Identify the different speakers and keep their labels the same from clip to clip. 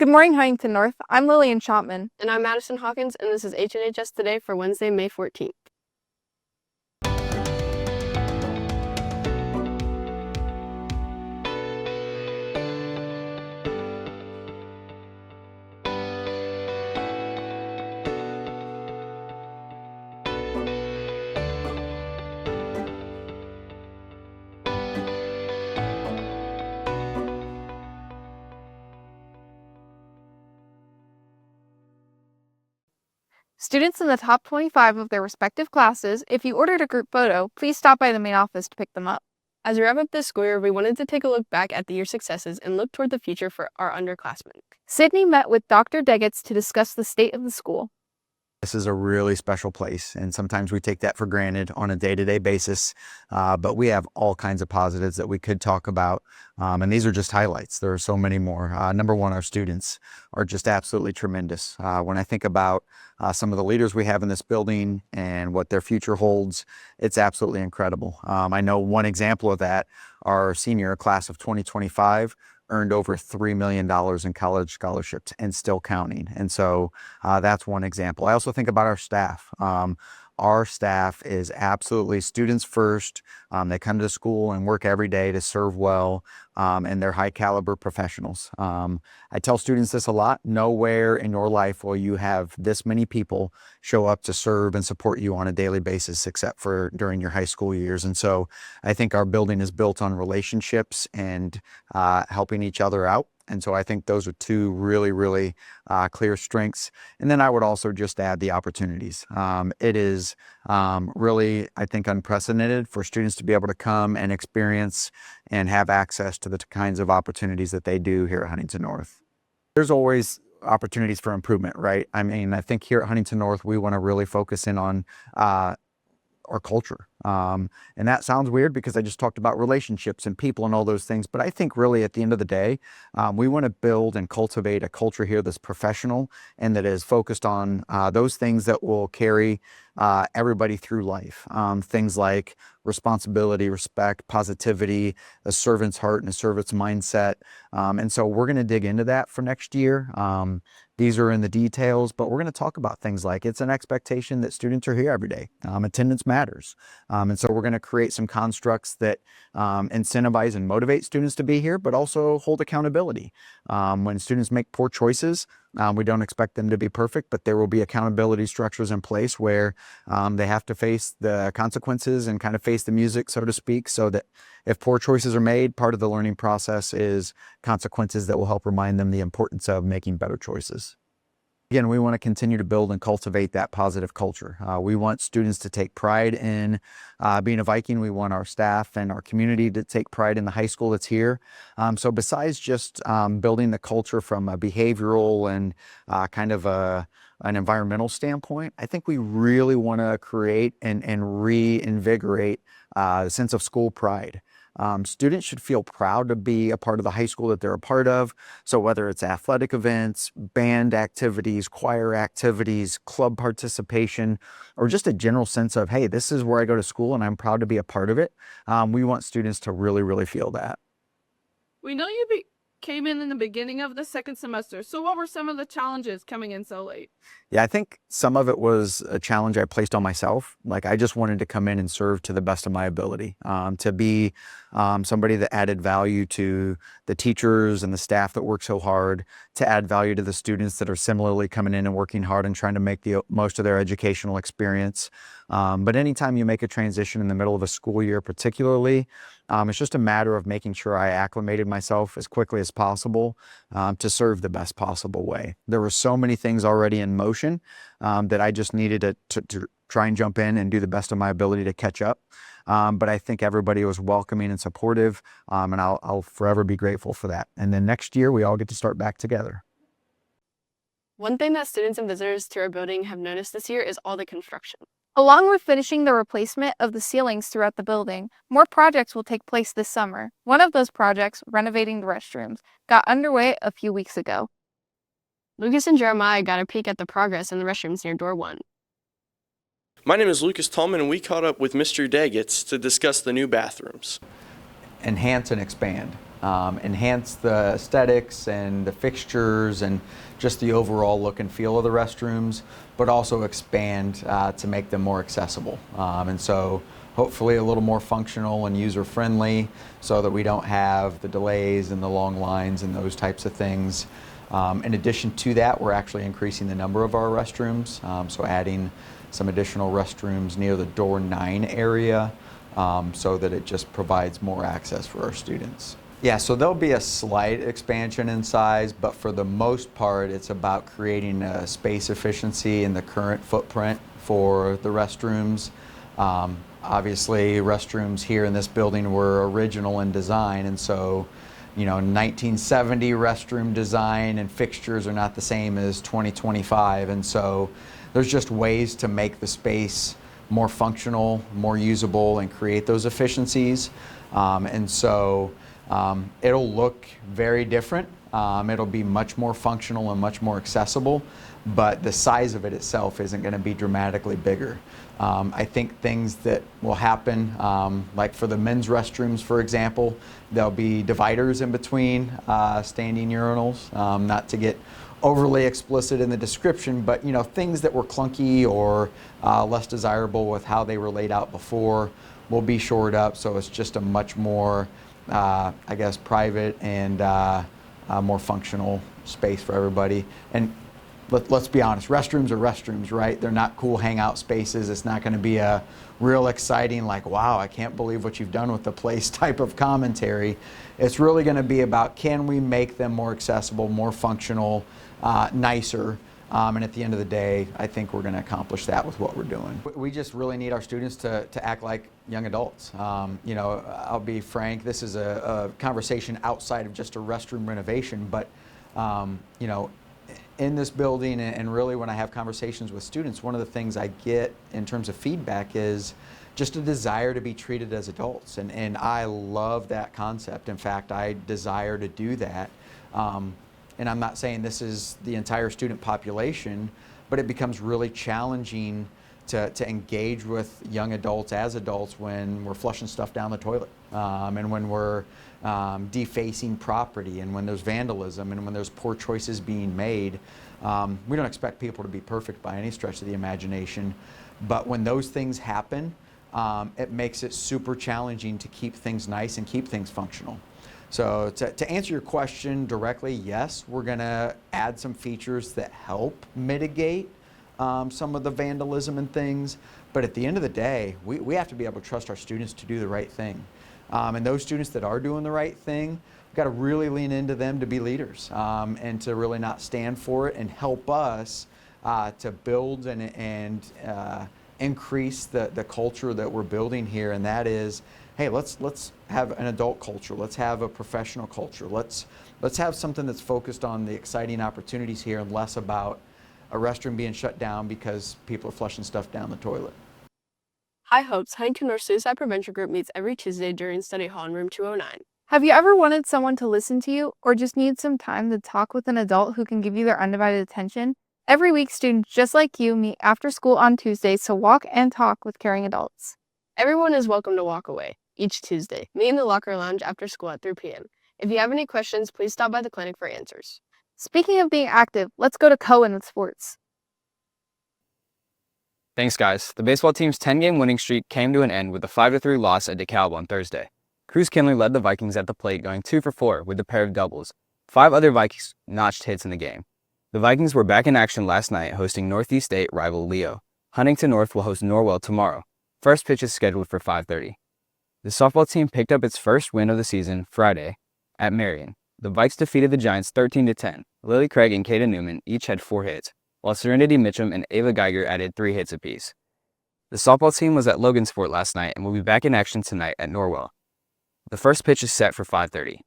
Speaker 1: Good morning, Huntington North. I'm Lillian Shopman.
Speaker 2: And I'm Madison Hawkins, and this is HNHS Today for Wednesday, May 14th.
Speaker 1: Students in the top 25 of their respective classes, if you ordered a group photo, please stop by the main office to pick them up.
Speaker 2: As we wrap up this school year, we wanted to take a look back at the year's successes and look toward the future for our underclassmen.
Speaker 1: Sydney met with Dr. Degetz to discuss the state of the school.
Speaker 3: This is a really special place, and sometimes we take that for granted on a day-to-day basis, but we have all kinds of positives that we could talk about, and these are just highlights. There are so many more. Number one, our students are just absolutely tremendous. When I think about some of the leaders we have in this building and what their future holds, it's absolutely incredible. I know one example of that, our senior class of 2025, earned over $3 million in college scholarships and still counting. And so that's one example. I also think about our staff. Our staff is absolutely students first. They come to school and work every day to serve well, and they're high caliber professionals. I tell students this a lot. Nowhere in your life will you have this many people show up to serve and support you on a daily basis except for during your high school years. And so I think our building is built on relationships and helping each other out. And so I think those are two really clear strengths. And then I would also just add the opportunities. It is really, I think, unprecedented for students to be able to come and experience and have access to the kinds of opportunities that they do here at Huntington North. There's always opportunities for improvement, right? I mean, I think here at Huntington North, we want to really focus in on our culture. And that sounds weird because I just talked about relationships and people and all those things. But I think really at the end of the day, we want to build and cultivate a culture here that's professional and that is focused on those things that will carry everybody through life. Things like responsibility, respect, positivity, a servant's heart and a servant's mindset. And so we're going to dig into that for next year. These are in the details, but we're going to talk about things like it's an expectation that students are here every day. Attendance matters. And so we're going to create some constructs that incentivize and motivate students to be here, but also hold accountability. When students make poor choices, we don't expect them to be perfect, but there will be accountability structures in place where they have to face the consequences and kind of face the music, so to speak, so that if poor choices are made, part of the learning process is consequences that will help remind them the importance of making better choices. Again, we want to continue to build and cultivate that positive culture. We want students to take pride in being a Viking. We want our staff and our community to take pride in the high school that's here. So besides just building the culture from a behavioral and kind of an environmental standpoint, I think we really want to create and reinvigorate a sense of school pride. Students should feel proud to be a part of the high school that they're a part of. So whether it's athletic events, band activities, choir activities, club participation, or just a general sense of, hey, this is where I go to school and I'm proud to be a part of it. We want students to really feel that.
Speaker 4: We know you came in the beginning of the second semester. So what were some of the challenges coming in so late?
Speaker 3: Yeah, I think some of it was a challenge I placed on myself. Like I just wanted to come in and serve to the best of my ability, to be somebody that added value to the teachers and the staff that work so hard, to add value to the students that are similarly coming in and working hard and trying to make the most of their educational experience. But anytime you make a transition in the middle of a school year particularly, it's just a matter of making sure I acclimated myself as quickly as possible to serve the best possible way. There were so many things already in motion that I just needed to try and jump in and do the best of my ability to catch up. But I think everybody was welcoming and supportive, and I'll forever be grateful for that. And then next year, we all get to start back together.
Speaker 2: One thing that students and visitors to our building have noticed this year is all the construction.
Speaker 1: Along with finishing the replacement of the ceilings throughout the building, more projects will take place this summer. One of those projects, renovating the restrooms, got underway a few weeks ago.
Speaker 2: Lucas and Jeremiah got a peek at the progress in the restrooms near door 1.
Speaker 5: My name is Lucas Tallman, and we caught up with Mr. Degetz to discuss the new bathrooms.
Speaker 3: Enhance and expand. enhance the aesthetics and the fixtures and just the overall look and feel of the restrooms, but also expand to make them more accessible. And so hopefully a little more functional and user-friendly so that we don't have the delays and the long lines and those types of things. In addition to that, we're actually increasing the number of our restrooms, so adding some additional restrooms near the door 9 area so that it just provides more access for our students. Yeah, so there'll be a slight expansion in size, but for the most part, it's about creating a space efficiency in the current footprint for the restrooms. Obviously, restrooms here in this building were original in design, and so, 1970 restroom design and fixtures are not the same as 2025, and so there's just ways to make the space more functional, more usable, and create those efficiencies. It'll look very different. It'll be much more functional and much more accessible, but the size of it itself isn't going to be dramatically bigger. I think things that will happen, like for the men's restrooms, for example, there'll be dividers in between standing urinals, not to get overly explicit in the description, but things that were clunky or less desirable with how they were laid out before will be shored up, so it's just a much more private and more functional space for everybody. And let's be honest, restrooms are restrooms, right? They're not cool hangout spaces. It's not going to be a real exciting, like, wow, I can't believe what you've done with the place type of commentary. It's really going to be about, can we make them more accessible, more functional, nicer? And at the end of the day, I think we're going to accomplish that with what we're doing. We just really need our students to act like young adults. I'll be frank, this is a conversation outside of just a restroom renovation, but in this building and really when I have conversations with students, one of the things I get in terms of feedback is just a desire to be treated as adults. And I love that concept. In fact, I desire to do that. And I'm not saying this is the entire student population, but it becomes really challenging to engage with young adults as adults when we're flushing stuff down the toilet, and when we're defacing property, and when there's vandalism, and when there's poor choices being made. We don't expect people to be perfect by any stretch of the imagination, but when those things happen, it makes it super challenging to keep things nice and keep things functional. So to answer your question directly, yes, we're going to add some features that help mitigate some of the vandalism and things, but at the end of the day, we have to be able to trust our students to do the right thing. And those students that are doing the right thing, we've got to really lean into them to be leaders, and to really not stand for it and help us to build and increase the culture that we're building here, and that is, hey, let's have an adult culture. Let's have a professional culture. Let's have something that's focused on the exciting opportunities here and less about a restroom being shut down because people are flushing stuff down the toilet.
Speaker 2: High Hopes Huntington North Suicide Prevention Group meets every Tuesday during study hall in room 209.
Speaker 1: Have you ever wanted someone to listen to you or just need some time to talk with an adult who can give you their undivided attention? Every week, students just like you meet after school on Tuesdays to walk and talk with caring adults.
Speaker 2: Everyone is welcome to walk away each Tuesday. Meet in the locker lounge after school at 3 p.m. If you have any questions, please stop by the clinic for answers.
Speaker 1: Speaking of being active, let's go to Cohen with sports.
Speaker 6: Thanks, guys. The baseball team's 10-game winning streak came to an end with a 5-3 loss at DeKalb on Thursday. Cruz Kinley led the Vikings at the plate, going 2 for 4 with a pair of doubles. 5 other Vikings notched hits in the game. The Vikings were back in action last night, hosting Northeast State rival Leo. Huntington North will host Norwell tomorrow. First pitch is scheduled for 5:30. The softball team picked up its first win of the season Friday at Marion. The Vikes defeated the Giants 13-10. Lily Craig and Kata Newman each had 4 hits, while Serenity Mitchum and Ava Geiger added 3 hits apiece. The softball team was at Logansport last night and will be back in action tonight at Norwell. The first pitch is set for 5:30.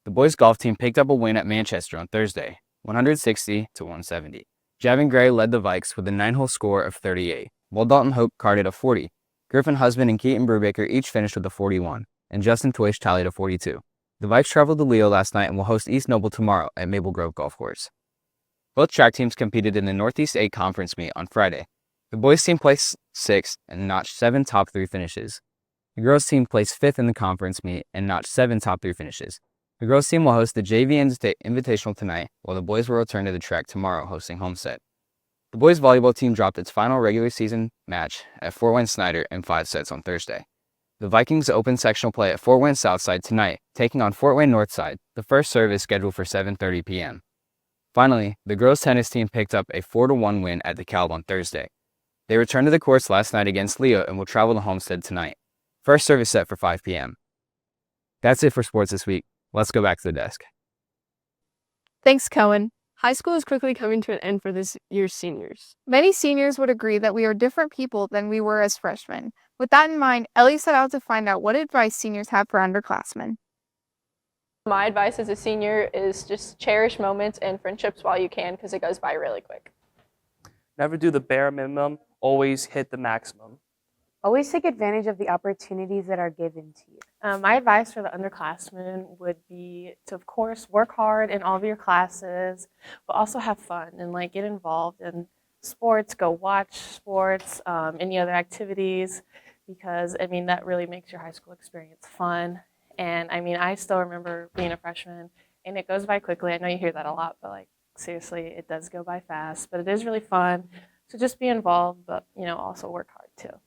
Speaker 6: The boys golf team picked up a win at Manchester on Thursday, 160-170. Javin Gray led the Vikes with a 9-hole score of 38, while Dalton Hope carded a 40. Griffin Husband and Keaton Brubaker each finished with a 41, and Justin Toish tallied a 42. The Vikes traveled to Leo last night and will host East Noble tomorrow at Maple Grove Golf Course. Both track teams competed in the Northeast 8 conference meet on Friday. The boys team placed 6th and notched 7 top 3 finishes. The The girls team placed 5th in the conference meet and notched 7 top 3 finishes. The girls team will host the JV Invitational tonight, while the boys will return to the track tomorrow, hosting Homestead. The boys volleyball team dropped its final regular season match at Fort Wayne Snyder in 5 sets on Thursday. The Vikings open sectional play at Fort Wayne Southside tonight, taking on Fort Wayne Northside. The first serve is scheduled for 7:30 p.m. Finally, the girls tennis team picked up a 4-1 win at DeKalb on Thursday. They returned to the courts last night against Leo and will travel to Homestead tonight. First serve is set for 5 p.m. That's it for sports this week. Let's go back to the desk.
Speaker 1: Thanks, Cohen.
Speaker 2: High school is quickly coming to an end for this year's seniors.
Speaker 1: Many seniors would agree that we are different people than we were as freshmen. With that in mind, Ellie set out to find out what advice seniors have for underclassmen.
Speaker 7: My advice as a senior is just cherish moments and friendships while you can, because it goes by really quick.
Speaker 8: Never do the bare minimum, always hit the maximum.
Speaker 9: Always take advantage of the opportunities that are given to you.
Speaker 10: My advice for the underclassmen would be to, of course, work hard in all of your classes, but also have fun and get involved in sports, go watch sports, any other activities, because that really makes your high school experience fun. And I still remember being a freshman, and it goes by quickly. I know you hear that a lot, but seriously, it does go by fast, but it is really fun. So just be involved, but also work hard too.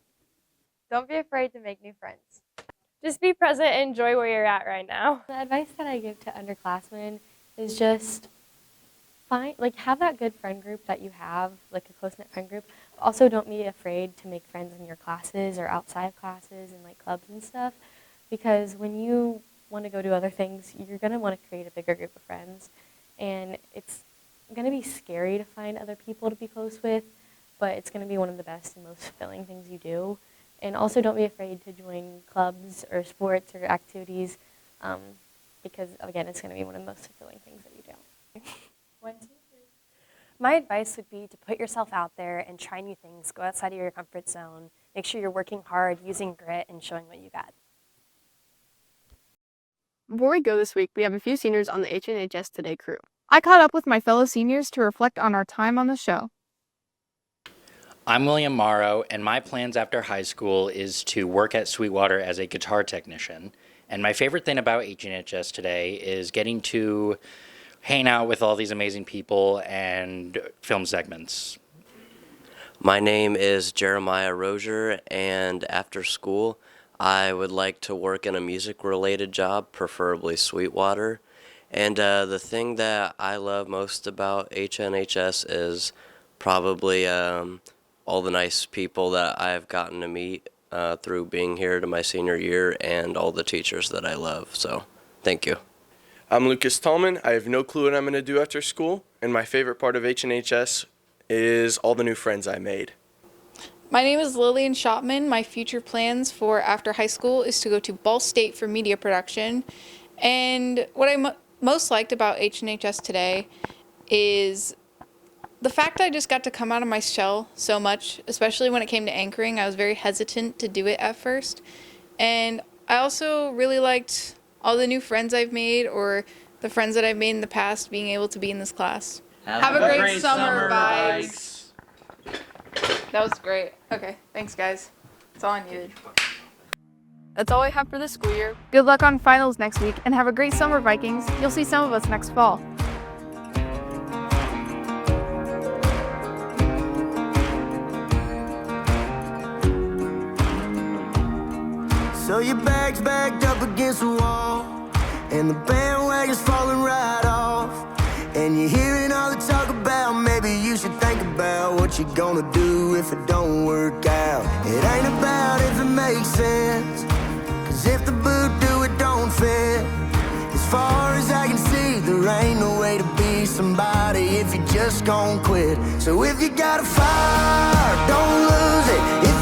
Speaker 11: Don't be afraid to make new friends.
Speaker 12: Just be present and enjoy where you're at right now.
Speaker 11: The advice that I give to underclassmen is just have that good friend group that you have, a close-knit friend group. Also, don't be afraid to make friends in your classes or outside of classes and clubs and stuff, because when you want to go do other things, you're going to want to create a bigger group of friends, and it's going to be scary to find other people to be close with, but it's going to be one of the best and most fulfilling things you do. And also, don't be afraid to join clubs or sports or activities, because, again, it's going to be one of the most fulfilling things that you do.
Speaker 12: 1, 2, 3. My advice would be to put yourself out there and try new things. Go outside of your comfort zone. Make sure you're working hard, using grit, and showing what you got.
Speaker 2: Before we go this week, we have a few seniors on the HNHS Today crew.
Speaker 1: I caught up with my fellow seniors to reflect on our time on the show.
Speaker 13: I'm William Morrow, and my plans after high school is to work at Sweetwater as a guitar technician. And my favorite thing about HNHS Today is getting to hang out with all these amazing people and film segments.
Speaker 14: My name is Jeremiah Rozier, and after school, I would like to work in a music-related job, preferably Sweetwater. And the thing that I love most about HNHS is probably all the nice people that I've gotten to meet through being here to my senior year, and all the teachers that I love. So, thank you.
Speaker 5: I'm Lucas Tallman. I have no clue what I'm going to do after school, and my favorite part of HNHS is all the new friends I made.
Speaker 15: My name is Lillian Shopman. My future plans for after high school is to go to Ball State for media production. And what I most liked about HNHS Today is the fact that I just got to come out of my shell so much, especially when it came to anchoring. I was very hesitant to do it at first. And I also really liked all the new friends I've made, or the friends that I've made in the past, being able to be in this class. Have a great summer, vibes. That was great. Okay, thanks guys. That's all I needed.
Speaker 2: That's all I have for this school year.
Speaker 1: Good luck on finals next week, and have a great summer, Vikings. You'll see some of us next fall.
Speaker 16: So your bag's backed up against the wall, and the bandwagon's falling right off, and you're hearing all the talk about maybe you should think about what you're gonna do if it don't work out. It ain't about if it makes sense, 'cause if the boot do, it don't fit. As far as I can see, there ain't no way to be somebody if you just gon' quit. So if you got a fire, don't lose it.